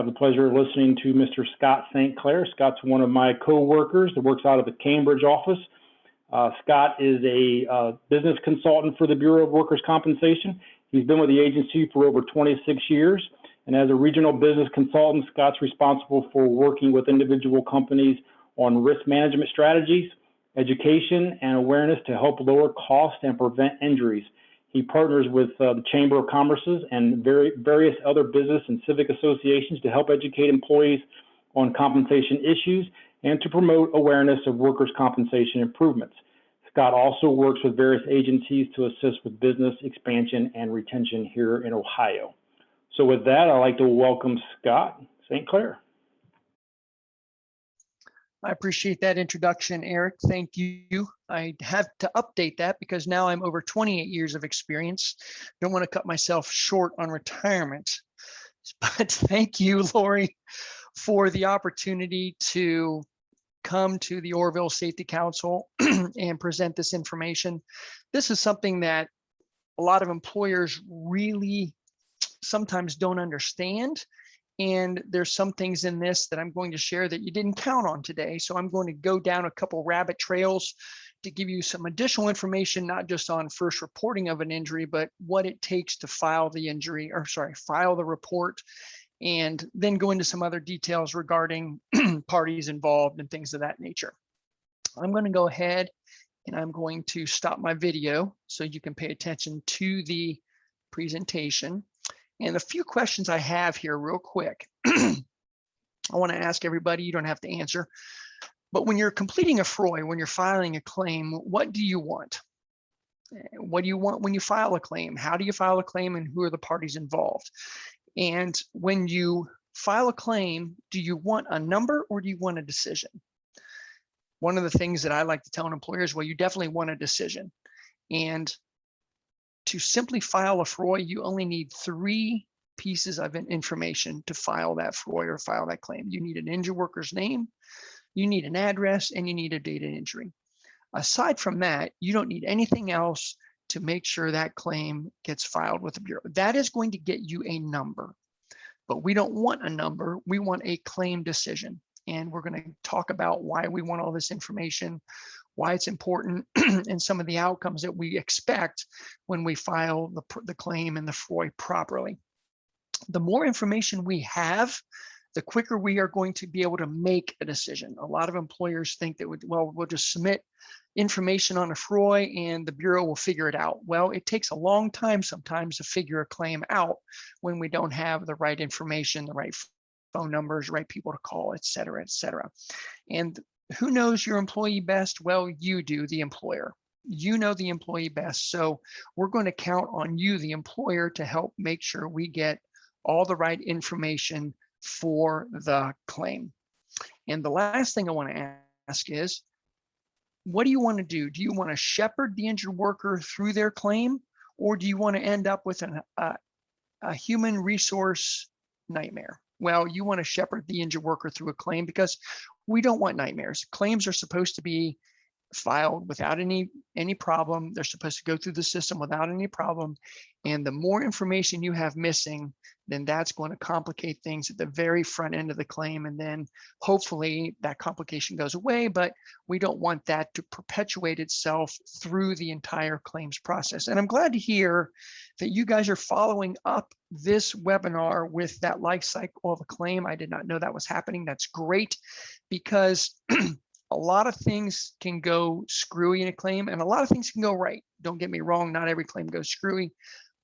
have the pleasure of listening to Mr. Scott St. Clair. Scott's one of my co-workers that works out of the Cambridge office. Scott is a business consultant for the Bureau of Workers' Compensation. He's been with the agency for over 26 years. And as a regional business consultant, Scott's responsible for working with individual companies on risk management strategies, education, and awareness to help lower costs and prevent injuries. He partners with the Chamber of Commerce's and various other business and civic associations to help educate employees on compensation issues and to promote awareness of workers' compensation improvements. Scott also works with various agencies to assist with business expansion and retention here in Ohio. So with that, I'd like to welcome Scott St. Clair. I appreciate that introduction, Eric. Thank you. I have to update that because now I'm over 28 years of experience. Don't want to cut myself short on retirement. But thank you, Lori, for the opportunity to come to the Orrville Safety Council and present this information. This is something that a lot of employers really sometimes don't understand. And there's some things in this that I'm going to share that you didn't count on today. So I'm going to go down a couple rabbit trails to give you some additional information, not just on first reporting of an injury, but what it takes to file the injury, or sorry, file the report, and then go into some other details regarding parties involved and things of that nature. I'm going to go ahead and I'm going to stop my video so you can pay attention to the presentation. And a few questions I have here real quick. I want to ask everybody, you don't have to answer, but when you're completing a FROI, when you're filing a claim, what do you want? What do you want when you file a claim? How do you file a claim and who are the parties involved? And when you file a claim, do you want a number or do you want a decision? One of the things that I like to tell an employer is, well, you definitely want a decision. And to simply file a FROI, you only need 3 pieces of information to file that FROI or file that claim. You need an injured worker's name, you need an address, and you need a date of injury. Aside from that, you don't need anything else to make sure that claim gets filed with the Bureau. That is going to get you a number, but we don't want a number, we want a claim decision. And we're going to talk about why we want all this information, why it's important, and some of the outcomes that we expect when we file the claim and the FROI properly. The more information we have, the quicker we are going to be able to make a decision. A lot of employers think that, we'll just submit information on a FROI and the Bureau will figure it out. Well, it takes a long time sometimes to figure a claim out when we don't have the right information, the right phone numbers, right people to call, et cetera, et cetera. And who knows your employee best? Well, you do, the employer. You know the employee best. So we're going to count on you, the employer, to help make sure we get all the right information for the claim. And the last thing I want to ask is, what do you want to do? Do you want to shepherd the injured worker through their claim, or do you want to end up with a human resource nightmare? Well, you want to shepherd the injured worker through a claim because we don't want nightmares. Claims are supposed to be filed without any problem. They're supposed to go through the system without any problem. And the more information you have missing, then that's going to complicate things at the very front end of the claim. And then hopefully that complication goes away, but we don't want that to perpetuate itself through the entire claims process. And I'm glad to hear that you guys are following up this webinar with that life cycle of a claim. I did not know that was happening. That's great, because a lot of things can go screwy in a claim and a lot of things can go right. Don't get me wrong, not every claim goes screwy,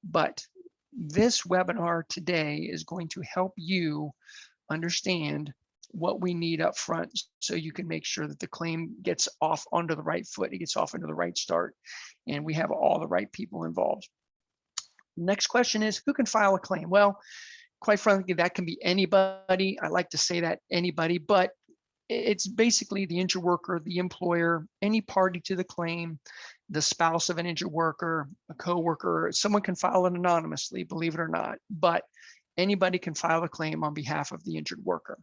but this webinar today is going to help you understand what we need up front so you can make sure that the claim gets off onto the right foot, it gets off into the right start, and we have all the right people involved. Next question is, who can file a claim? Well, quite frankly, that can be anybody. I like to say that anybody, but it's basically the injured worker, the employer, any party to the claim, the spouse of an injured worker, a coworker. Someone can file it anonymously, believe it or not, but anybody can file a claim on behalf of the injured worker.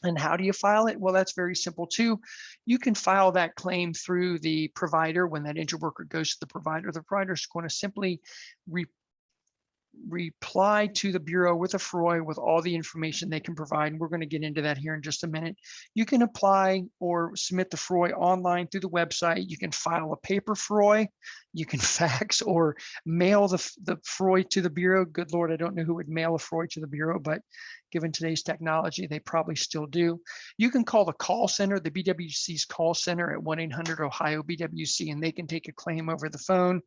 And how do you file it? Well, that's very simple too. You can file that claim through the provider. When that injured worker goes to the provider is going to simply reply to the Bureau with a FROI with all the information they can provide. And we're going to get into that here in just a minute. You can apply or submit the FROI online through the website. You can file a paper FROI. You can fax or mail the FROI to the Bureau. Good Lord, I don't know who would mail a FROI to the Bureau, but given today's technology, they probably still do. You can call the call center, the BWC's call center at 1-800-OHIO-BWC, and they can take a claim over the phone.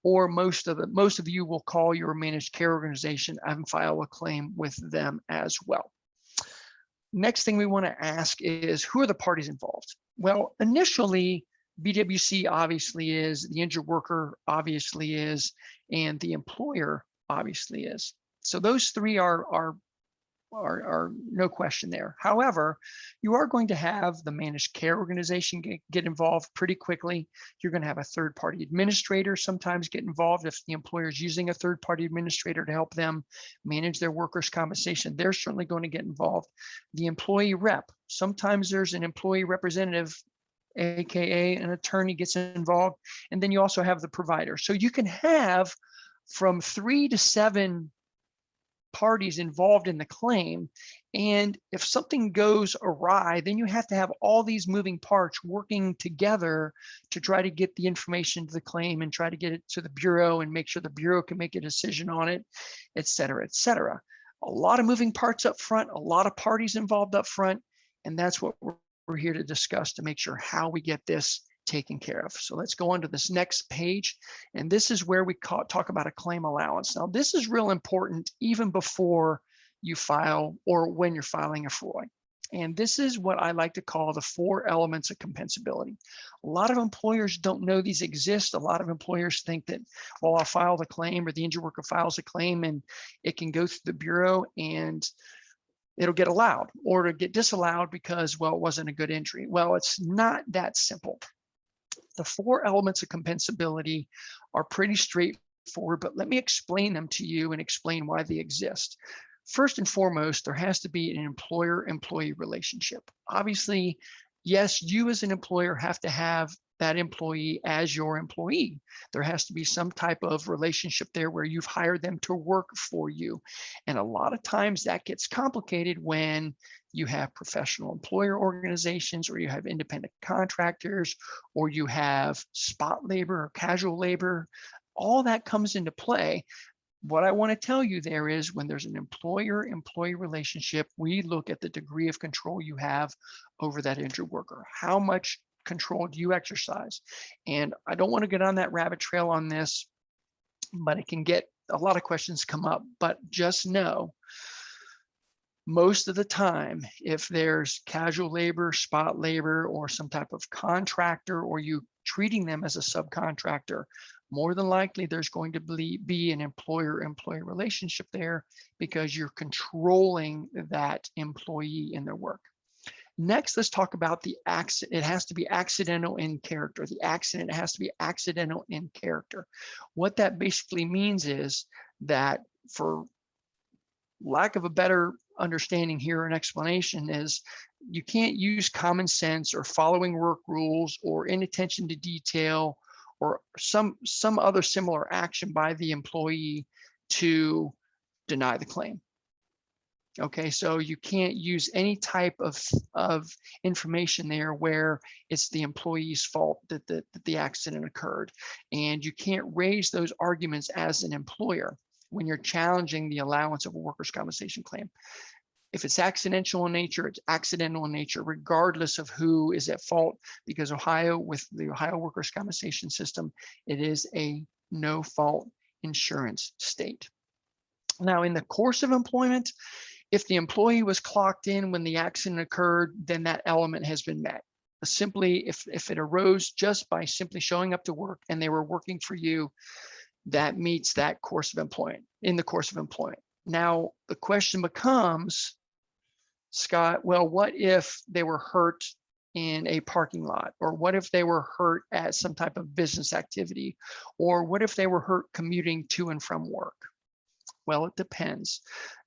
Or most of you will call your managed care organization and file a claim with them as well. Next thing we want to ask is, who are the parties involved? Well, initially, BWC obviously is, the injured worker obviously is, and the employer obviously is. So those three are no question there. However, you are going to have the managed care organization get involved pretty quickly. You're going to have a third-party administrator sometimes get involved if the employer is using a third-party administrator to help them manage their workers' compensation. They're certainly going to get involved. The employee rep, sometimes there's an employee representative, AKA an attorney, gets involved, and then you also have the provider. So you can have from 3 to 7 parties involved in the claim. And if something goes awry, then you have to have all these moving parts working together to try to get the information to the claim and try to get it to the Bureau and make sure the Bureau can make a decision on it, et cetera, et cetera. A lot of moving parts up front, a lot of parties involved up front, and that's what we're here to discuss to make sure how we get this taken care of. So let's go on to this next page. And this is where we talk about a claim allowance. Now, this is real important even before you file or when you're filing a FROI. And this is what I like to call the 4 elements of compensability. A lot of employers don't know these exist. A lot of employers think that, well, I'll file the claim, or the injured worker files a claim and it can go through the Bureau and it'll get allowed or to get disallowed because, well, it wasn't a good injury. Well, it's not that simple. The 4 elements of compensability are pretty straightforward, but let me explain them to you and explain why they exist. First and foremost, there has to be an employer-employee relationship. Obviously, yes, you as an employer have to have that employee as your employee. There has to be some type of relationship there where you've hired them to work for you. And a lot of times that gets complicated when you have professional employer organizations, or you have independent contractors, or you have spot labor or casual labor. All that comes into play. What I want to tell you there is, when there's an employer-employee relationship, we look at the degree of control you have over that injured worker. How much control do you exercise? And I don't want to get on that rabbit trail on this, but it can get a lot of questions come up. But just know, most of the time, if there's casual labor, spot labor, or some type of contractor, or you treating them as a subcontractor, more than likely there's going to be an employer-employee relationship there because you're controlling that employee in their work. Next, let's talk about the accident. It has to be accidental in character. The accident has to be accidental in character. What that basically means is that, for lack of a better understanding here and explanation, is you can't use common sense or following work rules or inattention to detail or some other similar action by the employee to deny the claim. Okay, so you can't use any type of information there where it's the employee's fault that the accident occurred. And you can't raise those arguments as an employer when you're challenging the allowance of a workers' compensation claim. If it's accidental in nature, it's accidental in nature, regardless of who is at fault, because Ohio, with the Ohio workers' compensation system, it is a no-fault insurance state. Now, in the course of employment, if the employee was clocked in when the accident occurred, then that element has been met. Simply, if it arose just by simply showing up to work and they were working for you, that meets that course of employment, in the course of employment. Now, the question becomes, Scott, well, what if they were hurt in a parking lot? Or what if they were hurt at some type of business activity? Or what if they were hurt commuting to and from work? Well, it depends.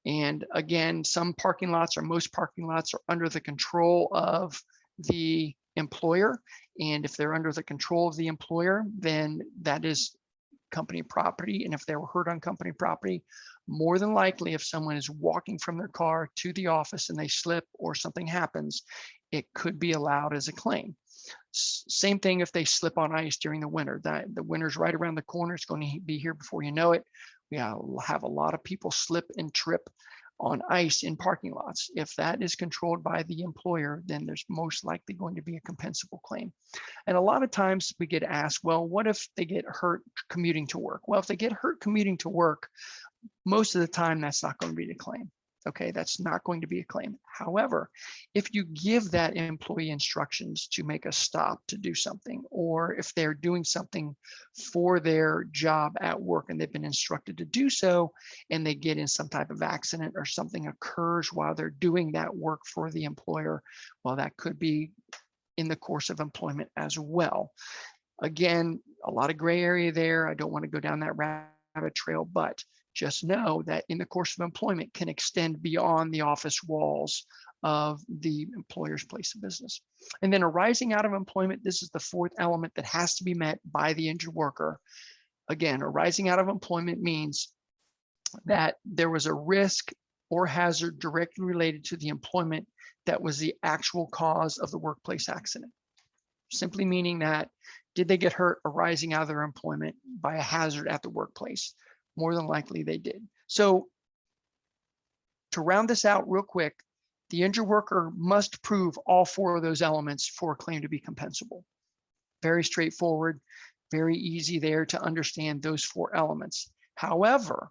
And again, some parking lots, or most parking lots, are under the control of the employer. And if they're under the control of the employer, then that is company property. And if they were hurt on company property, more than likely, if someone is walking from their car to the office and they slip or something happens, it could be allowed as a claim. Same thing if they slip on ice during the winter. The winter's right around the corner. It's going to be here before you know it. We have a lot of people slip and trip on ice in parking lots. If that is controlled by the employer, then there's most likely going to be a compensable claim. And a lot of times we get asked, well, what if they get hurt commuting to work? Well, if they get hurt commuting to work, most of the time that's not going to be a claim. Okay, that's not going to be a claim. However, if you give that employee instructions to make a stop to do something, or if they're doing something for their job at work and they've been instructed to do so, and they get in some type of accident or something occurs while they're doing that work for the employer, well, that could be in the course of employment as well. Again, a lot of gray area there. I don't want to go down that rabbit trail, but just know that in the course of employment can extend beyond the office walls of the employer's place of business. And then arising out of employment, this is the fourth element that has to be met by the injured worker. Again, arising out of employment means that there was a risk or hazard directly related to the employment that was the actual cause of the workplace accident. Simply meaning that, did they get hurt arising out of their employment by a hazard at the workplace? More than likely they did. So to round this out real quick, the injured worker must prove all four of those elements for a claim to be compensable. Very straightforward, very easy there to understand those four elements. However,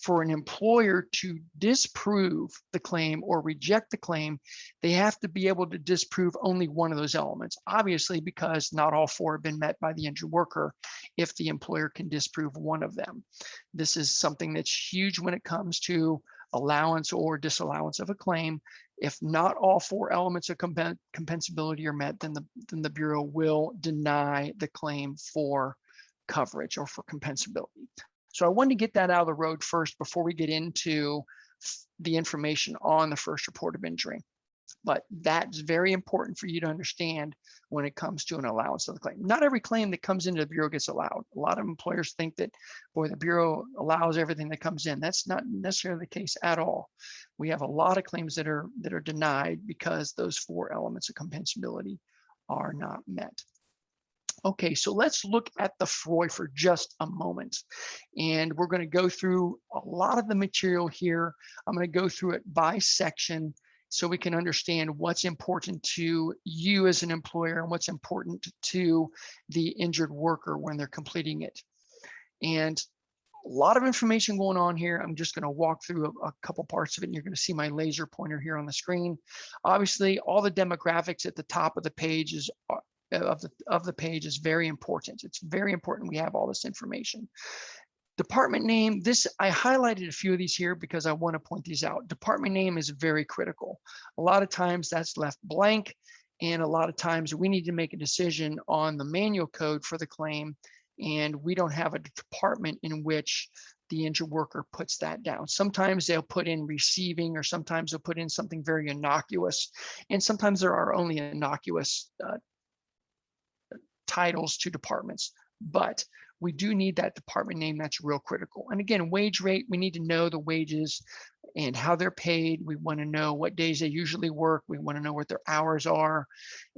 for an employer to disprove the claim or reject the claim, they have to be able to disprove only one of those elements. Obviously, because not all four have been met by the injured worker, if the employer can disprove one of them. This is something that's huge when it comes to allowance or disallowance of a claim. If not all four elements of compensability are met, then the Bureau will deny the claim for coverage or for compensability. So I wanted to get that out of the road first before we get into the information on the first report of injury. But that's very important for you to understand when it comes to an allowance of the claim. Not every claim that comes into the Bureau gets allowed. A lot of employers think that, boy, the Bureau allows everything that comes in. That's not necessarily the case at all. We have a lot of claims that are denied because those four elements of compensability are not met. Okay, so let's look at the FROI for just a moment. And we're going to go through a lot of the material here. I'm going to go through it by section so we can understand what's important to you as an employer and what's important to the injured worker when they're completing it. And a lot of information going on here. I'm just going to walk through a couple parts of it, and you're going to see my laser pointer here on the screen. Obviously, all the demographics at the top of the page is of the page is very important. It's very important we have all this information. Department name, I highlighted a few of these here because I want to point these out. Department name is very critical. A lot of times that's left blank, and a lot of times we need to make a decision on the manual code for the claim, and we don't have a department in which the injured worker puts that down. Sometimes they'll put in receiving, or sometimes they'll put in something very innocuous, and sometimes there are only innocuous titles to departments, but we do need that department name. That's real critical. And again, wage rate, we need to know the wages and how they're paid. We want to know what days they usually work. We want to know what their hours are.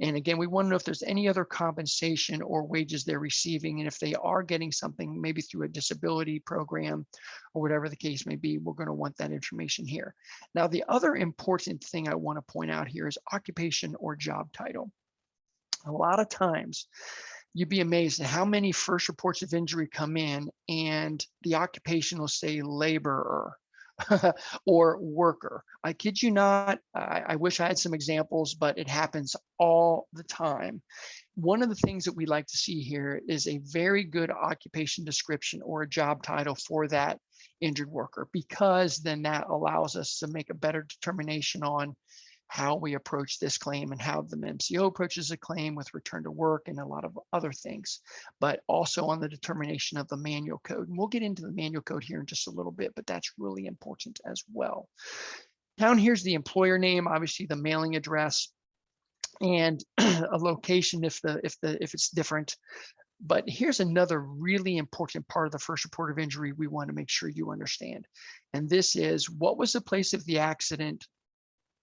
And again, we want to know if there's any other compensation or wages they're receiving. And if they are getting something, maybe through a disability program or whatever the case may be, we're going to want that information here. Now, the other important thing I want to point out here is occupation or job title. A lot of times, you'd be amazed at how many first reports of injury come in and the occupation will say laborer or worker. I kid you not, I wish I had some examples, but it happens all the time. One of the things that we like to see here is a very good occupation description or a job title for that injured worker, because then that allows us to make a better determination on how we approach this claim and how the MCO approaches a claim with return to work and a lot of other things, but also on the determination of the manual code. And we'll get into the manual code here in just a little bit, but that's really important as well. Down here's the employer name, obviously the mailing address, and a location if it's different. But here's another really important part of the first report of injury we want to make sure you understand. And this is, what was the place of the accident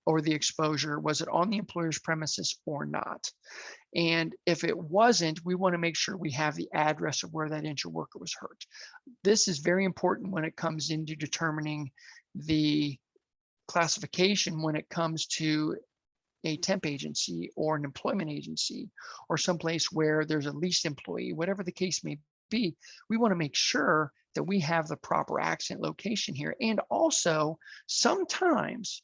or the exposure? Was it on the employer's premises or not? And if it wasn't, we want to make sure we have the address of where that injured worker was hurt. This is very important when it comes into determining the classification when it comes to a temp agency or an employment agency or someplace where there's a leased employee, whatever the case may be. We want to make sure that we have the proper accident location here. And also, sometimes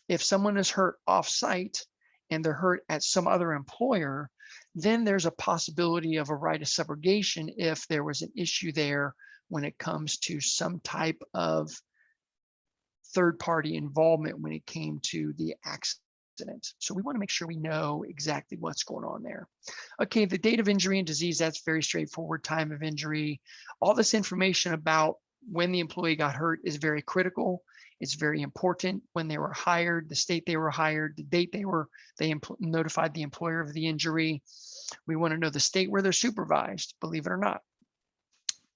if someone is hurt off-site and they're hurt at some other employer, then there's a possibility of a right of subrogation if there was an issue there when it comes to some type of third-party involvement when it came to the accident. So we want to make sure we know exactly what's going on there. Okay, the date of injury and disease, that's very straightforward. Time of injury. All this information about when the employee got hurt is very critical. It's very important. When they were hired, the state they were hired, the date they notified the employer of the injury. We want to know the state where they're supervised, believe it or not,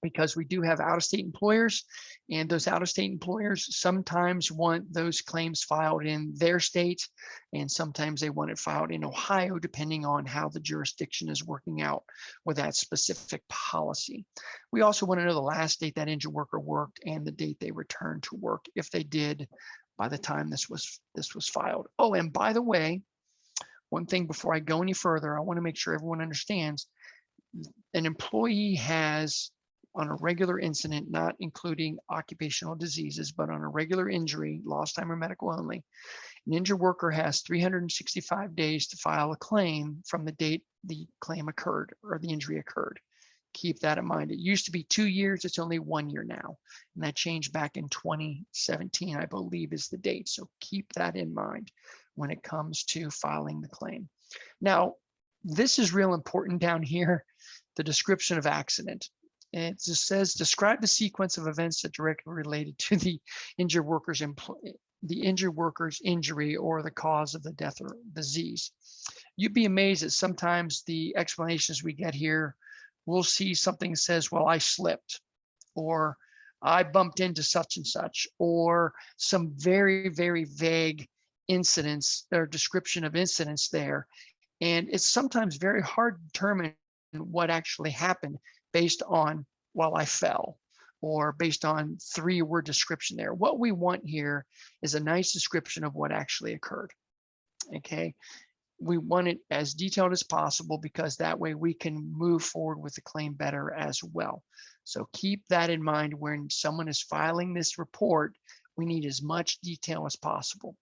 because we do have out-of-state employers, and those out-of-state employers sometimes want those claims filed in their state, and sometimes they want it filed in Ohio, depending on how the jurisdiction is working out with that specific policy. We also want to know the last date that injured worker worked and the date they returned to work, if they did by the time this was filed. Oh, and by the way, one thing before I go any further, I want to make sure everyone understands an employee has, on a regular incident, not including occupational diseases, but on a regular injury, lost time or medical only, an injured worker has 365 days to file a claim from the date the claim occurred or the injury occurred. Keep that in mind. It used to be 2 years, it's only 1 year now. And that changed back in 2017, I believe is the date. So keep that in mind when it comes to filing the claim. Now, this is real important down here, the description of accident. And it just says, describe the sequence of events that directly related to the injured worker's injury or the cause of the death or disease. You'd be amazed that sometimes the explanations we get here, we'll see something that says, well, I slipped, or I bumped into such and such, or some very, very vague incidents or description of incidents there. And it's sometimes very hard to determine what actually happened based on, well, I fell, or based on 3-word description there. What we want here is a nice description of what actually occurred. Okay, we want it as detailed as possible because that way we can move forward with the claim better as well. So keep that in mind when someone is filing this report. We need as much detail as possible.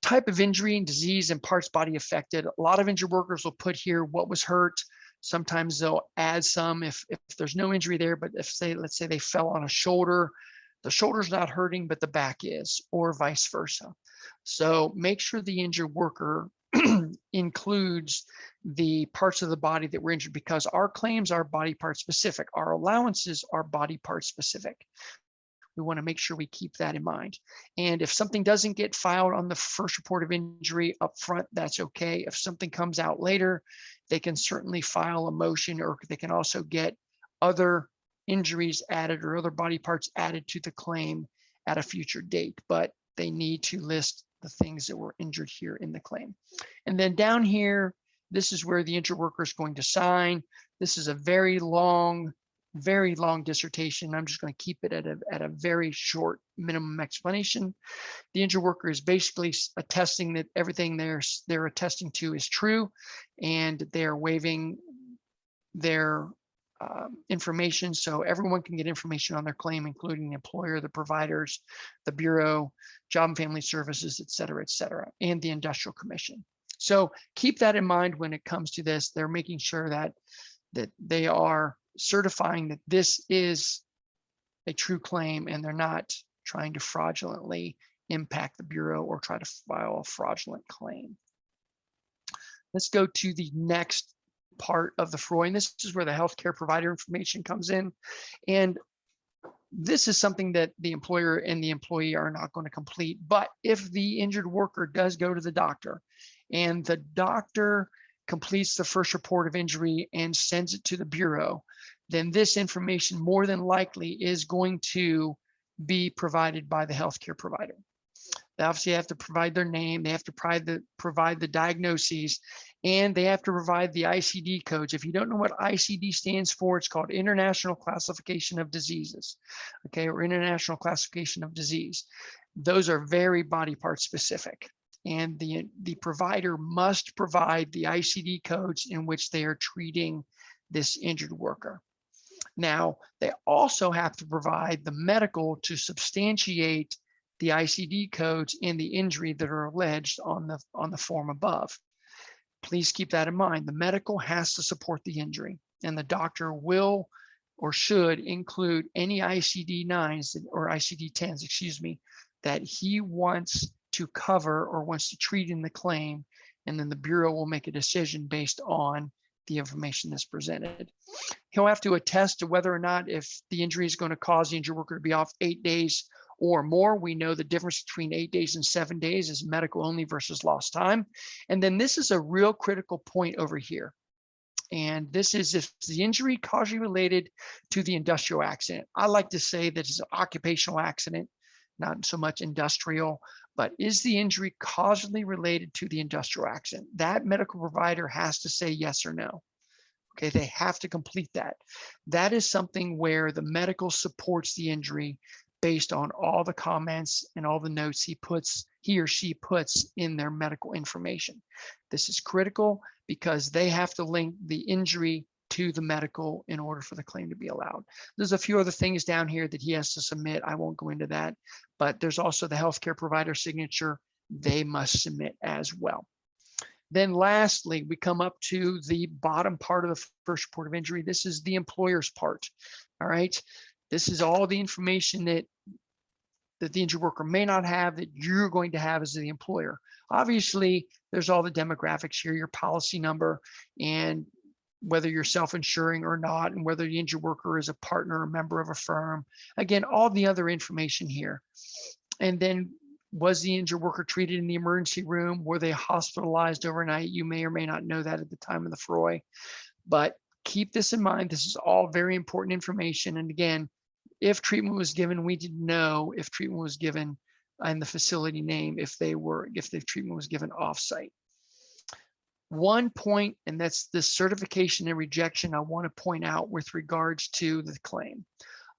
Type of injury and disease and parts body affected. A lot of injured workers will put here what was hurt. Sometimes they'll add some if there's no injury there, but if let's say they fell on a shoulder, the shoulder's not hurting, but the back is, or vice versa. So make sure the injured worker includes the parts of the body that were injured, because our claims are body part specific. Our allowances are body part specific. We want to make sure we keep that in mind. And if something doesn't get filed on the first report of injury up front, that's okay. If something comes out later, they can certainly file a motion, or they can also get other injuries added or other body parts added to the claim at a future date, but they need to list the things that were injured here in the claim. And then down here, this is where the injured worker is going to sign. This is a very long dissertation. I'm just going to keep it at a very short minimum explanation. The injured worker is basically attesting that everything they're attesting to is true, and they're waiving their information, so everyone can get information on their claim, including the employer, the providers, the Bureau, Job and Family Services, et cetera, and the Industrial Commission. So keep that in mind when it comes to this. They're making sure that they are certifying that this is a true claim, and they're not trying to fraudulently impact the Bureau or try to file a fraudulent claim. Let's go to the next part of the FROI, and this is where the healthcare provider information comes in. And this is something that the employer and the employee are not going to complete. But if the injured worker does go to the doctor, and the doctor completes the first report of injury and sends it to the Bureau, then this information more than likely is going to be provided by the healthcare provider. They obviously have to provide their name, they have to provide the diagnoses, and they have to provide the ICD codes. If you don't know what ICD stands for, it's called International Classification of Diseases, okay, or International Classification of Disease. Those are very body part specific, and the provider must provide the ICD codes in which they are treating this injured worker. Now, they also have to provide the medical to substantiate the ICD codes and the injury that are alleged on the form above. Please keep that in mind. The medical has to support the injury, and the doctor will or should include any ICD-9s or ICD-10s, excuse me, that he wants to cover or wants to treat in the claim, and then the Bureau will make a decision based on the information that's presented. He'll have to attest to whether or not if the injury is going to cause the injured worker to be off 8 days or more. We know the difference between 8 days and 7 days is medical only versus lost time. And then this is a real critical point over here. And this is if the injury causally related to the industrial accident. I like to say that it's an occupational accident, not so much industrial, but is the injury causally related to the industrial accident? That medical provider has to say yes or no. Okay, they have to complete that. That is something where the medical supports the injury based on all the comments and all the notes he or she puts in their medical information. This is critical because they have to link the injury to the medical in order for the claim to be allowed. There's a few other things down here that he has to submit. I won't go into that, but there's also the healthcare provider signature they must submit as well. Then lastly, we come up to the bottom part of the first report of injury. This is the employer's part. All right. This is all the information that the injured worker may not have that you're going to have as the employer. Obviously, there's all the demographics here, your policy number, and whether you're self-insuring or not, and whether the injured worker is a partner or member of a firm. Again, all the other information here. And then, was the injured worker treated in the emergency room? Were they hospitalized overnight? You may or may not know that at the time of the FROI, but keep this in mind. This is all very important information. And again, if treatment was given, we didn't know if treatment was given and the facility name, if the treatment was given offsite. One point, and that's the certification and rejection I want to point out with regards to the claim.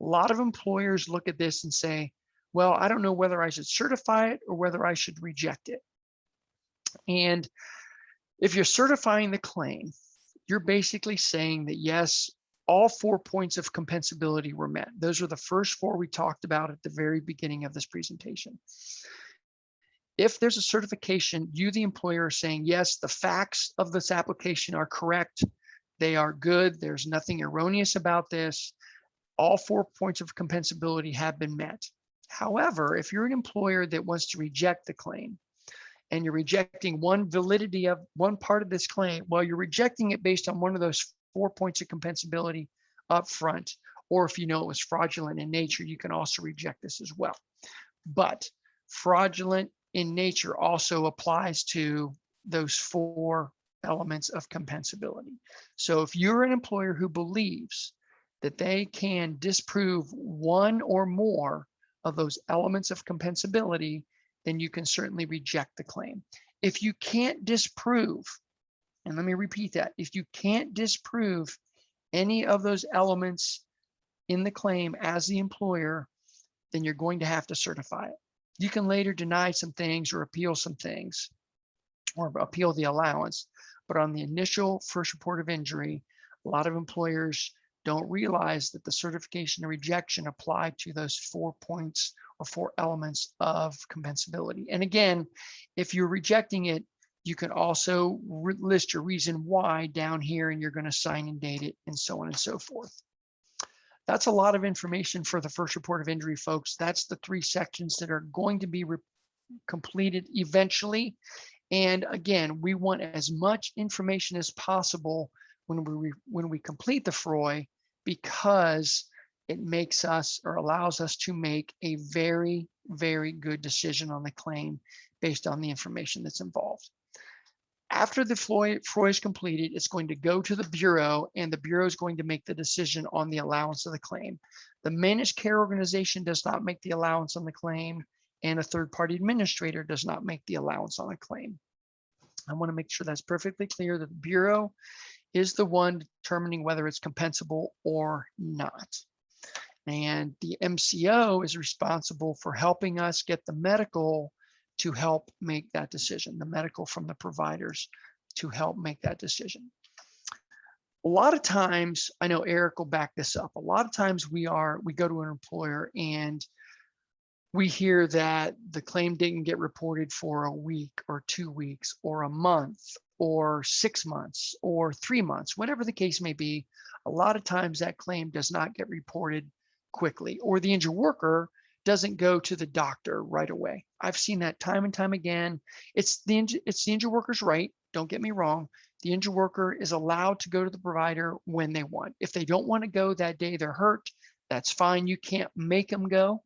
A lot of employers look at this and say, well, I don't know whether I should certify it or whether I should reject it. And if you're certifying the claim, you're basically saying that yes, all 4 points of compensability were met. Those are the first 4 we talked about at the very beginning of this presentation. If there's a certification, you, the employer, are saying, yes, the facts of this application are correct. They are good. There's nothing erroneous about this. All 4 points of compensability have been met. However, if you're an employer that wants to reject the claim and you're rejecting one validity of one part of this claim, well, you're rejecting it based on one of those 4 points of compensability up front, or if you know it was fraudulent in nature, you can also reject this as well. But fraudulent in nature also applies to those 4 elements of compensability. So if you're an employer who believes that they can disprove one or more of those elements of compensability, then you can certainly reject the claim. If you can't disprove, and let me repeat that, if you can't disprove any of those elements in the claim as the employer, then you're going to have to certify it. You can later deny some things or appeal some things or appeal the allowance, but on the initial first report of injury, a lot of employers don't realize that the certification and rejection apply to those 4 points or 4 elements of compensability. And again, if you're rejecting it, you can also list your reason why down here, and you're going to sign and date it, and so on and so forth. That's a lot of information for the first report of injury, folks. That's the 3 sections that are going to be completed eventually. And again, we want as much information as possible when we complete the FROI, because it makes us or allows us to make a very, very good decision on the claim based on the information that's involved. After the FROI is completed, it's going to go to the Bureau, and the Bureau is going to make the decision on the allowance of the claim. The managed care organization does not make the allowance on the claim, and a third-party administrator does not make the allowance on a claim. I want to make sure that's perfectly clear that the Bureau is the one determining whether it's compensable or not. And the MCO is responsible for helping us get the medical to help make that decision, the medical from the providers to help make that decision. A lot of times, I know Eric will back this up. A lot of times we go to an employer and we hear that the claim didn't get reported for a week or 2 weeks or a month or 6 months or 3 months, whatever the case may be. A lot of times that claim does not get reported quickly, or the injured worker doesn't go to the doctor right away. I've seen that time and time again. It's the injured worker's right. Don't get me wrong. The injured worker is allowed to go to the provider when they want. If they don't want to go that day, they're hurt, that's fine. You can't make them go.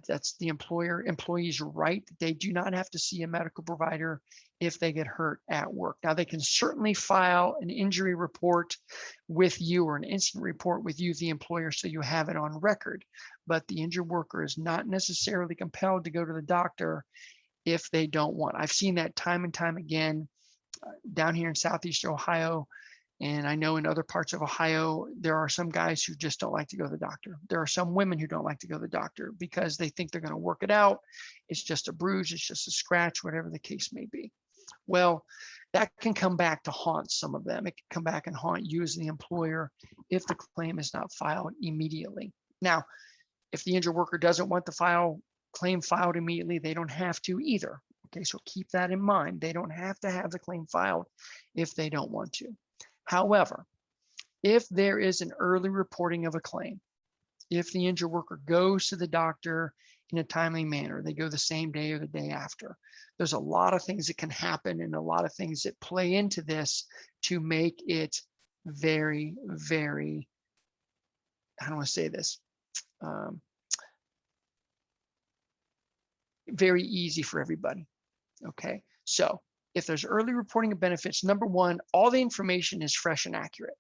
That's the employee's right. They do not have to see a medical provider if they get hurt at work. Now, they can certainly file an injury report with you or an incident report with you, the employer, so you have it on record. But the injured worker is not necessarily compelled to go to the doctor if they don't want. I've seen that time and time again down here in Southeast Ohio. And I know in other parts of Ohio, there are some guys who just don't like to go to the doctor. There are some women who don't like to go to the doctor because they think they're going to work it out. It's just a bruise, it's just a scratch, whatever the case may be. Well, that can come back to haunt some of them. It can come back and haunt you as the employer if the claim is not filed immediately. Now, if the injured worker doesn't want the claim filed immediately, they don't have to either. Okay, so keep that in mind. They don't have to have the claim filed if they don't want to. However, if there is an early reporting of a claim, if the injured worker goes to the doctor in a timely manner, they go the same day or the day after, there's a lot of things that can happen and a lot of things that play into this to make it very, very, how do I say this? Very easy for everybody. Okay, so if there's early reporting of benefits, number one, all the information is fresh and accurate.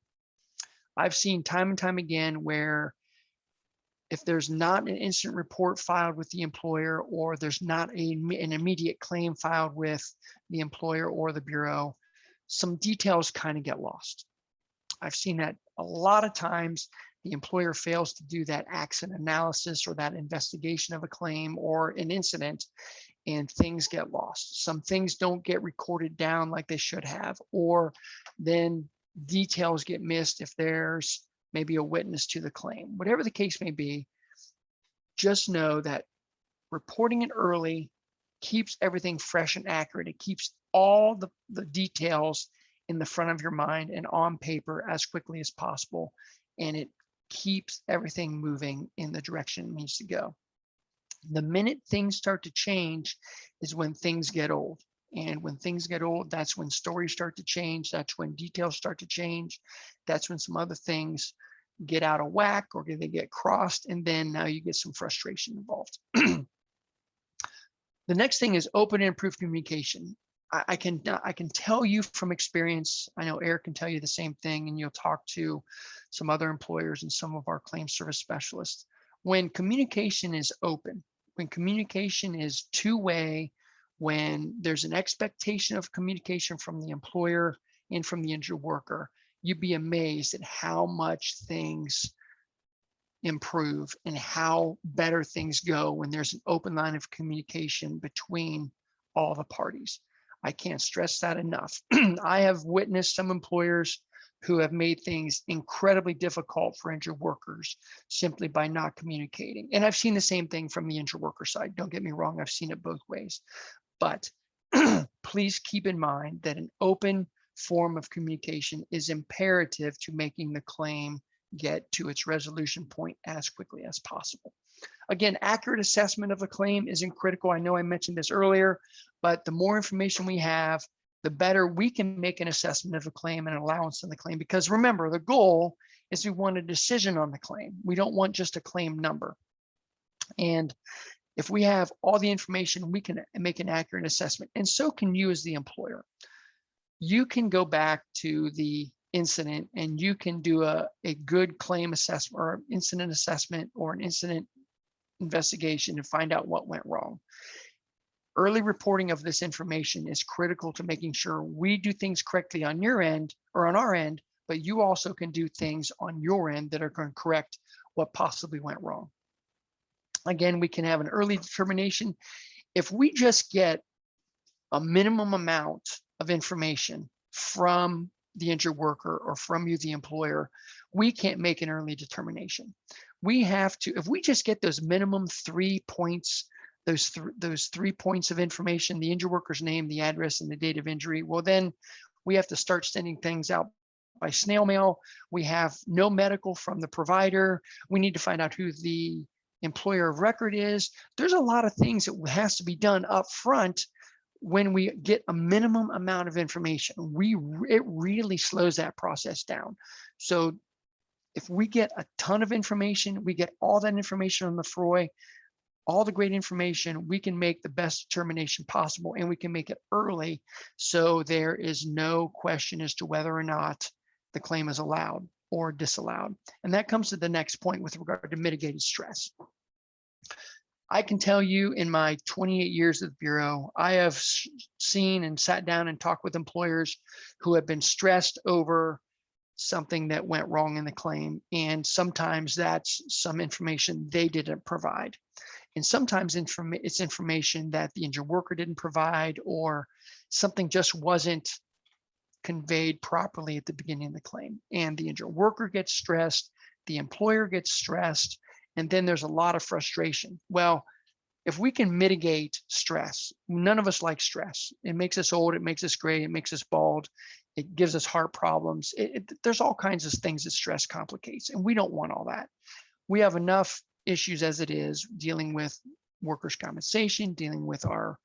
I've seen time and time again where if there's not an incident report filed with the employer, or there's not an immediate claim filed with the employer or the Bureau, some details kind of get lost. I've seen that a lot of times. The employer fails to do that accident analysis or that investigation of a claim or an incident, and things get lost. Some things don't get recorded down like they should have, or then details get missed if there's maybe a witness to the claim. Whatever the case may be, just know that reporting it early keeps everything fresh and accurate. It keeps all the details in the front of your mind and on paper as quickly as possible, and it keeps everything moving in the direction it needs to go. The minute things start to change is when things get old. And when things get old, that's when stories start to change. That's when details start to change. That's when some other things get out of whack or they get crossed. And then now you get some frustration involved. The next thing is open and improved communication. I can tell you from experience, I know Eric can tell you the same thing, and you'll talk to some other employers and some of our claim service specialists. When communication is open, when communication is two-way, when there's an expectation of communication from the employer and from the injured worker, you'd be amazed at how much things improve and how better things go when there's an open line of communication between all the parties. I can't stress that enough. I have witnessed some employers who have made things incredibly difficult for injured workers simply by not communicating. And I've seen the same thing from the injured worker side. Don't get me wrong, I've seen it both ways. But please keep in mind that an open form of communication is imperative to making the claim get to its resolution point as quickly as possible. Again, accurate assessment of a claim isn't critical. I know I mentioned this earlier, but the more information we have, the better we can make an assessment of a claim and an allowance on the claim. Because remember, the goal is we want a decision on the claim. We don't want just a claim number. And if we have all the information, we can make an accurate assessment, and so can you as the employer. you can go back to the incident and you can do a good claim assessment or incident assessment or an incident investigation to find out what went wrong. Early reporting of this information is critical to making sure we do things correctly on your end or on our end, but you also can do things on your end that are going to correct what possibly went wrong. Again, we can have an early determination. If we just get a minimum amount of information from the injured worker or from you, the employer, we can't make an early determination. We have to, if we just get those minimum 3 points, those 3 points of information, the injured worker's name, the address, and the date of injury, well, then we have to start sending things out by snail mail. We have no medical from the provider. We need to find out who the employer of record is. There's a lot of things that has to be done up front when we get a minimum amount of information. It really slows that process down. So if we get a ton of information, we get all that information on the FROI, all the great information, we can make the best determination possible, and we can make it early so there is no question as to whether or not the claim is allowed or disallowed. And that comes to the next point with regard to mitigated stress. I can tell you in my 28 years at the Bureau, I have seen and sat down and talked with employers who have been stressed over something that went wrong in the claim. And sometimes that's some information they didn't provide. And sometimes it's information that the injured worker didn't provide, or something just wasn't conveyed properly at the beginning of the claim. And the injured worker gets stressed, the employer gets stressed, and then there's a lot of frustration. Well, if we can mitigate stress, none of us like stress. It makes us old, it makes us gray, it makes us bald, it gives us heart problems. There's all kinds of things that stress complicates, and we don't want all that. We have enough issues as it is, dealing with workers' compensation, dealing with our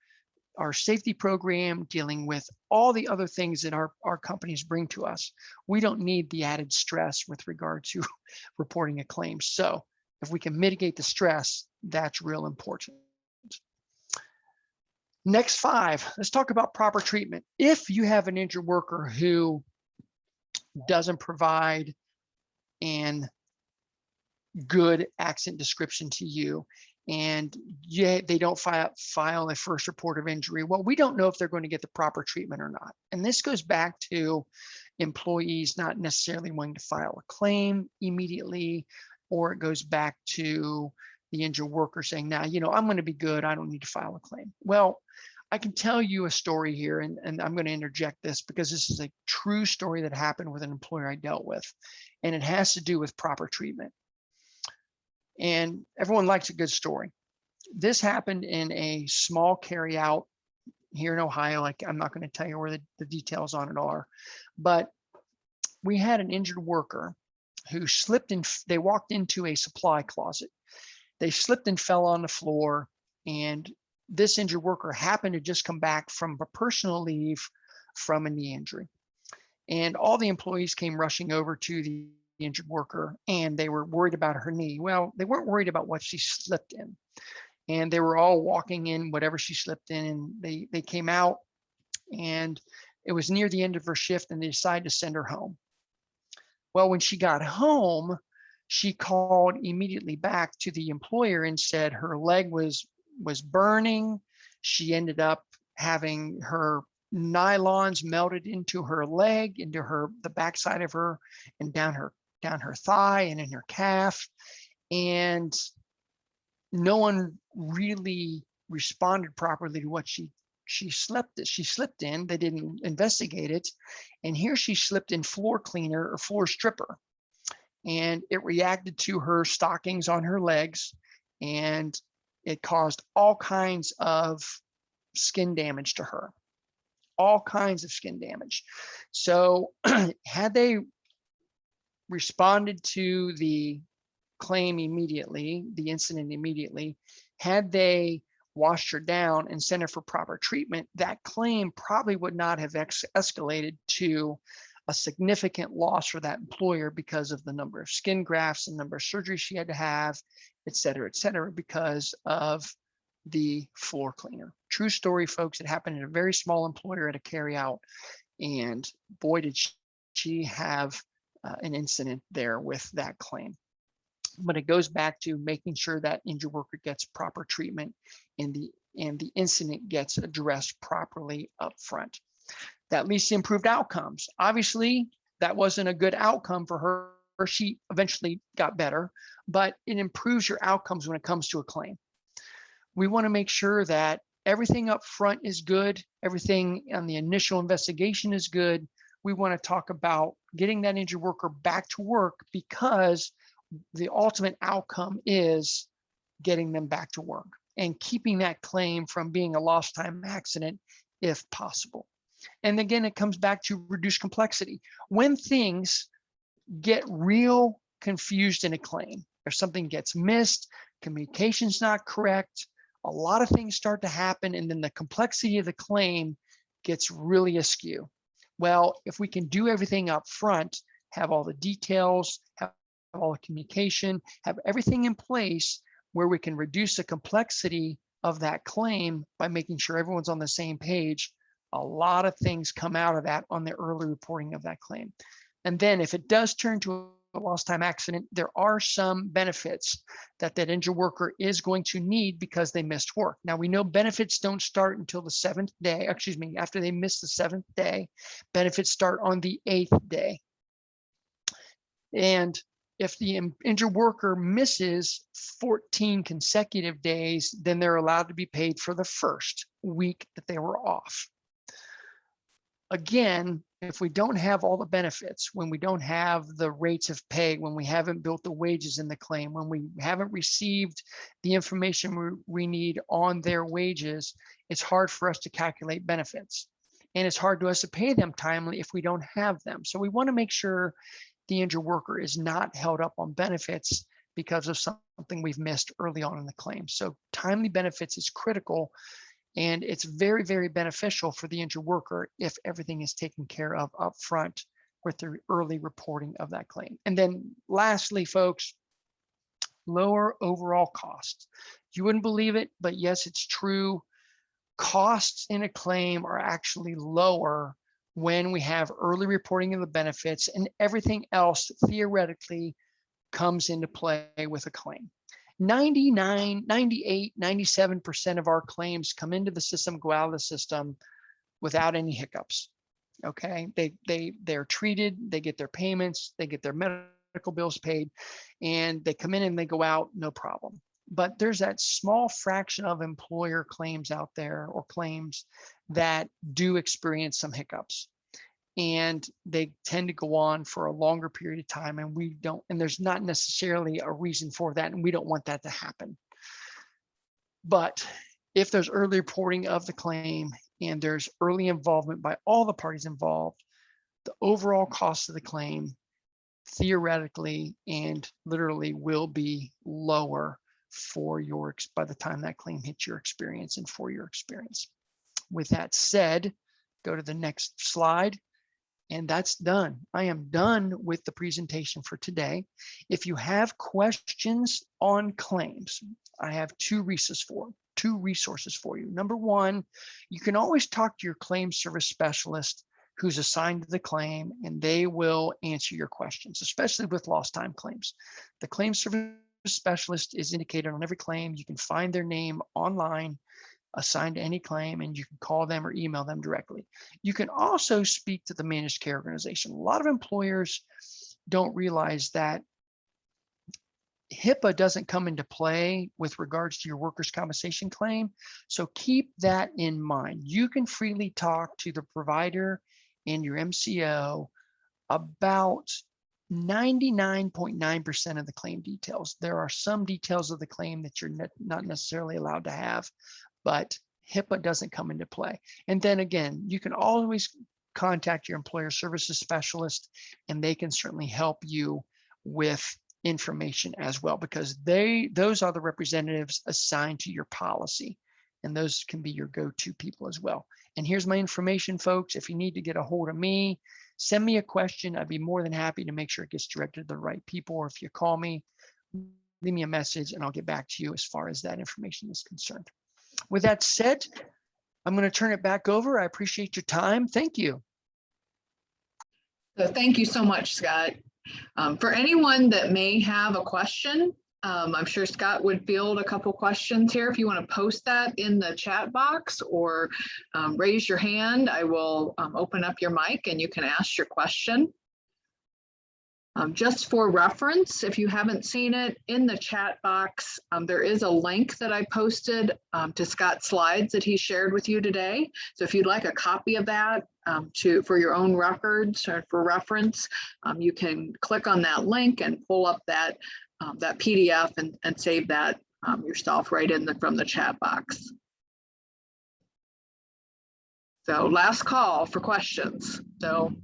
safety program, dealing with all the other things that our companies bring to us. We don't need the added stress with regard to reporting a claim. So if we can mitigate the stress, that's real important. Next 5, let's talk about proper treatment. If you have an injured worker who doesn't provide an good accident description to you, and they don't file a first report of injury, well, we don't know if they're going to get the proper treatment or not. And this goes back to employees not necessarily wanting to file a claim immediately, or it goes back to the injured worker saying, now, I'm going to be good, I don't need to file a claim. Well, I can tell you a story here, and I'm going to interject this because this is a true story that happened with an employer I dealt with, and it has to do with proper treatment. And everyone likes a good story. This happened in a small carryout here in Ohio. I'm not going to tell you where the details on it are, but we had an injured worker who slipped in. They walked into a supply closet. They slipped and fell on the floor, and this injured worker happened to just come back from a personal leave from a knee injury. And all the employees came rushing over to the injured worker, and they were worried about her knee. Well, they weren't worried about what she slipped in, and they were all walking in whatever she slipped in, and they came out, and it was near the end of her shift, and they decided to send her home. Well, when she got home, she called immediately back to the employer and said her leg was burning. She ended up having her nylons melted into her leg, into the backside of her, and down her thigh and in her calf. And no one really responded properly to what she slipped in. They didn't investigate it. And here she slipped in floor cleaner or floor stripper, and it reacted to her stockings on her legs, and it caused all kinds of skin damage to her, all kinds of skin damage. So had they responded to the claim immediately, the incident immediately, had they washed her down and sent her for proper treatment, that claim probably would not have escalated to a significant loss for that employer because of the number of skin grafts and number of surgeries she had to have, et cetera, because of the floor cleaner. True story, folks. It happened at a very small employer at a carryout. And boy, did she have an incident there with that claim. But it goes back to making sure that injured worker gets proper treatment and the incident gets addressed properly up front. That leads to improved outcomes. Obviously, that wasn't a good outcome for her. She eventually got better, but it improves your outcomes when it comes to a claim. We want to make sure that everything up front is good, everything on the initial investigation is good. We want to talk about getting that injured worker back to work, because the ultimate outcome is getting them back to work and keeping that claim from being a lost time accident if possible. And again, it comes back to reduced complexity. When things get real confused in a claim, if something gets missed, communication's not correct, a lot of things start to happen, and then the complexity of the claim gets really askew. Well, if we can do everything up front, have all the details, have all the communication, have everything in place where we can reduce the complexity of that claim by making sure everyone's on the same page, a lot of things come out of that on the early reporting of that claim. And then if it does turn to a lost time accident, there are some benefits that injured worker is going to need because they missed work. Now, we know benefits don't start until the 7th day, after they miss the 7th day. Benefits start on the 8th day. And if the injured worker misses 14 consecutive days, then they're allowed to be paid for the first week that they were off. Again, if we don't have all the benefits, when we don't have the rates of pay, when we haven't built the wages in the claim, when we haven't received the information we need on their wages, it's hard for us to calculate benefits. And it's hard to us to pay them timely if we don't have them. So we want to make sure the injured worker is not held up on benefits because of something we've missed early on in the claim. So timely benefits is critical, and it's very, very beneficial for the injured worker if everything is taken care of up front with the early reporting of that claim. And then lastly, folks, lower overall costs. You wouldn't believe it, but yes, it's true. Costs in a claim are actually lower when we have early reporting of the benefits, and everything else theoretically comes into play with a claim. 99, 98, 97% of our claims come into the system, go out of the system without any hiccups. Okay, they're treated, they get their payments, they get their medical bills paid, and they come in and they go out, no problem. But there's that small fraction of employer claims out there, or claims, that do experience some hiccups, and they tend to go on for a longer period of time, and there's not necessarily a reason for that, and we don't want that to happen. But if there's early reporting of the claim and there's early involvement by all the parties involved, the overall cost of the claim theoretically and literally will be lower by the time that claim hits your experience and for your experience. With that said, go to the next slide. And that's done. I am done with the presentation for today. If you have questions on claims, I have two resources for you. Number one, you can always talk to your claim service specialist who's assigned to the claim, and they will answer your questions, especially with lost time claims. The claim service specialist is indicated on every claim. You can find their name online, assigned to any claim, and you can call them or email them directly. You can also speak to the managed care organization. A lot of employers don't realize that HIPAA doesn't come into play with regards to your workers' compensation claim. So keep that in mind. You can freely talk to the provider and your MCO about 99.9% of the claim details. There are some details of the claim that you're not necessarily allowed to have, but HIPAA doesn't come into play. And then again, you can always contact your employer services specialist, and they can certainly help you with information as well, because those are the representatives assigned to your policy, and those can be your go-to people as well. And here's my information, folks. If you need to get a hold of me, send me a question. I'd be more than happy to make sure it gets directed to the right people. Or if you call me, leave me a message and I'll get back to you as far as that information is concerned. With that said, I'm going to turn it back over. I appreciate your time. Thank you. So thank you so much, Scott. For anyone that may have a question, I'm sure Scott would field a couple questions here. If you want to post that in the chat box or raise your hand, I will open up your mic and you can ask your question. Just for reference, if you haven't seen it, in the chat box, there is a link that I posted to Scott's slides that he shared with you today. So if you'd like a copy of that for your own records or for reference, you can click on that link and pull up that PDF and save that yourself right from the chat box. So last call for questions. So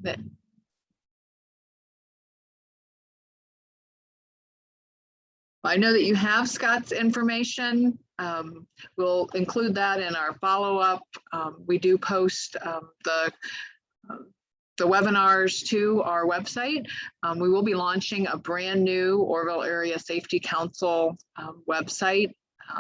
I know that you have Scott's information. We'll include that in our follow-up. We do post the webinars to our website. We will be launching a brand new Orrville Area Safety Council website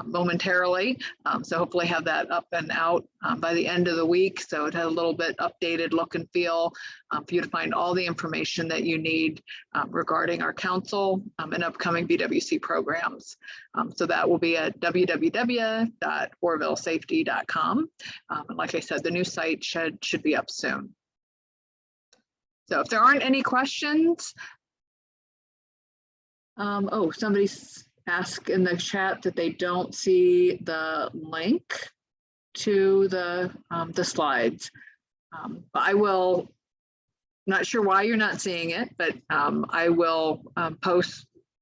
momentarily. So hopefully have that up and out by the end of the week. So it had a little bit updated look and feel for you to find all the information that you need regarding our council and upcoming BWC programs. So that will be at www.orrvillesafety.com. And like I said, the new site should be up soon. So if there aren't any questions, oh, somebody's asked in the chat that they don't see the link to the slides. But I will, not sure why you're not seeing it, but I will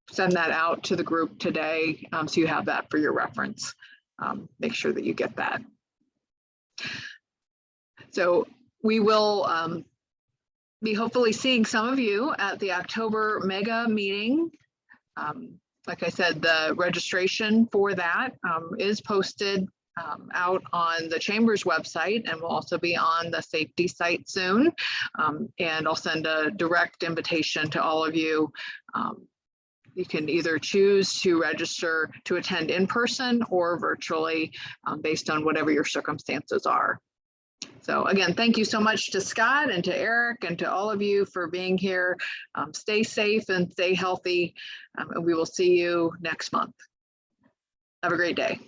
send that out to the group today so you have that for your reference. Make sure that you get that. So we will be hopefully seeing some of you at the October mega meeting. Like I said, the registration for that is posted out on the Chamber's website and will also be on the safety site soon. And I'll send a direct invitation to all of you. You can either choose to register to attend in person or virtually based on whatever your circumstances are. So again, thank you so much to Scott and to Eric and to all of you for being here. Stay safe and stay healthy, and we will see you next month. Have a great day.